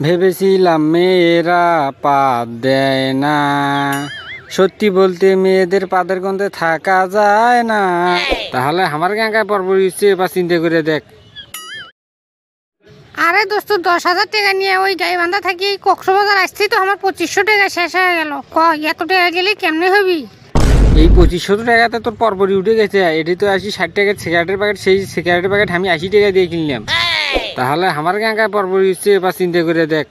ভেবেছিলাম মেয়েরা পাদ দেয় না, সত্যি বলতে মেয়েদের পাদের গন্ধে থাকা যায় না। তাহলে আমার গাঁকায় পর্ব হচ্ছে, এবার চিন্তা করে দেখ। আরে দোস্ত, 10,000 টাকা নিয়ে ওই গাইবান্ধা থাকি কক্সবাজার আসছি তো আমার 2500 টাকা শেষ হয়ে গেল। এত টাকা গেলে কেমনে হবি? এই 2500 টাকাতে তোর পরপরই উঠে গেছে। এটি তো আসি 60 টাকার সিগারেটের প্যাকেট, সেই সিগারেটের প্যাকেট আমি 80 টাকা দিয়ে কিনলাম। তাহলে আমার গাঁকায় পরপরই হচ্ছে, এবার চিন্তা করে দেখ।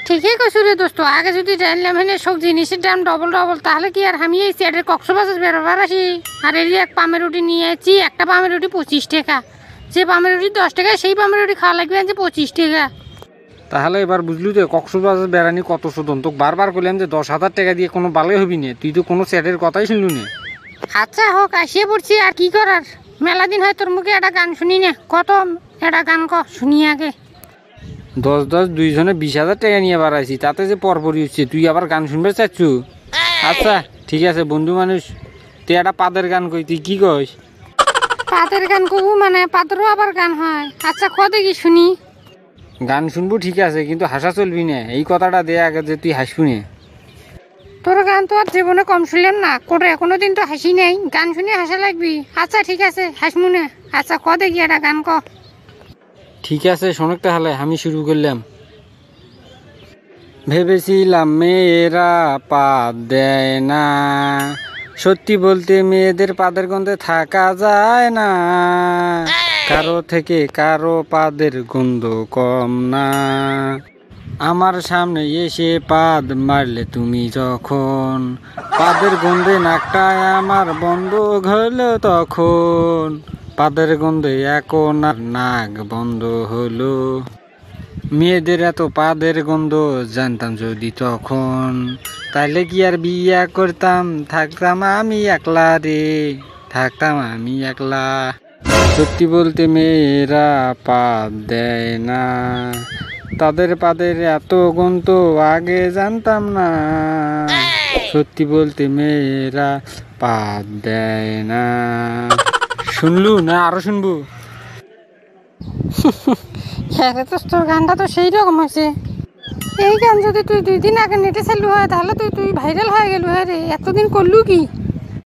ঠিকই কইছো রে দোস্ত, আগে যদি জানলাম হ্যাঁ সব জিনিসের দাম ডবল তাহলে কি আর আমি এই সেটের কক্সবাজার বেরোবার আসি। আর এই এক পামের রুটি নিয়ে আছি, একটা পামের রুটি 25 টাকা। যে পামের রুটি 10 টাকা, সেই পামের রুটি খাওয়া লাগবে যে 25 টাকা। তাহলে এবার বুঝলি তো কক্সবাজার বেড়ানি কত শোধন। তোকে বারবার করলাম যে 10,000 টাকা দিয়ে কোনো ভালোই হবি না, তুই তো কোনো সেটের কথাই শুনলু না। আচ্ছা হোক, আসিয়ে পড়ছি, আর কি করার। মেলা দিন হয় তোর মুখে একটা গান শুনি না। কত একটা গান শুনি আগে। 10 দুইজনে 20,000 টাকা নিয়ে বাড়াইছি, তাতে যে পরপরই হচ্ছে, তুই আবার গান শুনবে চাচ্ছু? আচ্ছা ঠিক আছে, বন্ধু মানুষ, তুই একটা পাদের গান কই, তুই কি কইস? পাদের গান কবু মানে পাদেরও আবার গান হয়? আচ্ছা দেখি শুনি। গান শুনবো ঠিক আছে, কিন্তু হাসা চলবি না। এই কথাটা দে আগে যে তুই হাসবি না। তোর গান তো আর জীবনে কম শুনলাম না, করে কোনোদিন তো হাসি নেই, গান শুনে হাসা লাগবি। আচ্ছা ঠিক আছে, হাসমু না। আচ্ছা দেখি একটা গান ঠিক আছে শোনক, তাহলে আমি শুরু করলাম। ভেবেছিলাম মেয়েরা পাদ দেয় না, সত্যি বলতে মেয়েদের পাদের গন্ধে থাকা যায় না। কারো থেকে কারো পাদের গন্ধ কম না। আমার সামনে এসে পাদ মারলে তুমি যখন, পাদের গন্ধে নাকটায় আমার বন্ধ হলো তখন। পাদের গন্ধে এখন আর নাক বন্ধ হলো। মেয়েদের এত পাদের গন্ধ জানতাম যদি তখন, তাইলে কি আর বিয়া করতাম, থাকতাম আমি একলা রে, থাকতাম আমি একলা। সত্যি বলতে মেয়েরা পাদ দেয় না, তাদের পাদের এত গন্ধ আগে জানতাম না। সত্যি বলতে মেয়েরা পাদ দেয় না। শুনলু না আরো শুনবো? হ্যাঁ রে দোস্ত, গানটা তো সেই রকম হয়েছে। এই গান যদি তুই 2 দিন আগে নেটে চালু হয় তাহলে তুই ভাইরাল হয়ে গেল। হ্যাঁ রে, এতদিন করলু কি?